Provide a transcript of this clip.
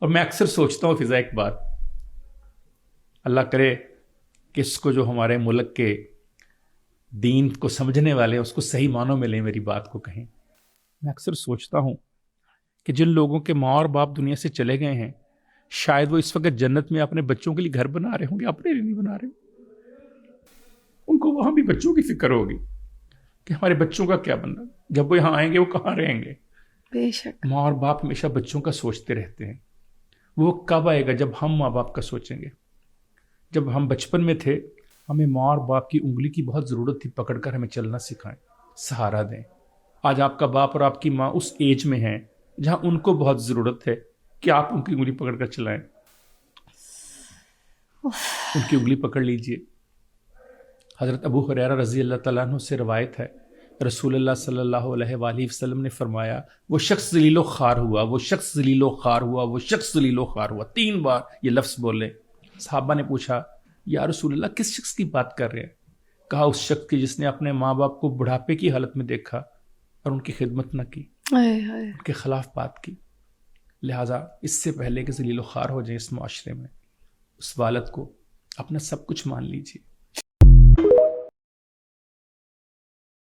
اور میں اکثر سوچتا ہوں فضا ایک بات، اللہ کرے کہ اس کو جو ہمارے ملک کے دین کو سمجھنے والے اس کو صحیح معنوں میں لیں، میری بات کو کہیں. میں اکثر سوچتا ہوں کہ جن لوگوں کے ماں اور باپ دنیا سے چلے گئے ہیں، شاید وہ اس وقت جنت میں اپنے بچوں کے لیے گھر بنا رہے ہوں گے، اپنے لیے نہیں بنا رہے. ان کو وہاں بھی بچوں کی فکر ہوگی کہ ہمارے بچوں کا کیا بننا، جب وہ یہاں آئیں گے وہ کہاں رہیں گے. بے شک ماں اور باپ ہمیشہ بچوں کا سوچتے رہتے ہیں. وہ کب آئے گا؟ جب ہم ماں باپ کا سوچیں گے. جب ہم بچپن میں تھے ہمیں ماں اور باپ کی انگلی کی بہت ضرورت تھی، پکڑ کر ہمیں چلنا سکھائیں، سہارا دیں. آج آپ کا باپ اور آپ کی ماں اس ایج میں ہیں جہاں ان کو بہت ضرورت ہے کہ آپ ان کی انگلی پکڑ کر چلائیں. ان کی انگلی پکڑ لیجئے. حضرت ابو ہریرہ رضی اللہ تعالیٰ عنہ سے روایت ہے، رسول اللہ صلی اللہ علیہ وآلہ وسلم نے فرمایا، وہ شخص ذلیل و خوار ہوا، وہ شخص ذلیل و خوار ہوا، وہ شخص ذلیل و خوار ہوا. 3 بار یہ لفظ بولے. صحابہ نے پوچھا یا رسول اللہ کس شخص کی بات کر رہے ہیں؟ کہا اس شخص کی جس نے اپنے ماں باپ کو بڑھاپے کی حالت میں دیکھا اور ان کی خدمت نہ کی، ان کے خلاف بات کی. لہٰذا اس سے پہلے کہ ذلیل و خوار ہو جائیں اس معاشرے میں، اس والد کو اپنا سب کچھ مان لیجیے.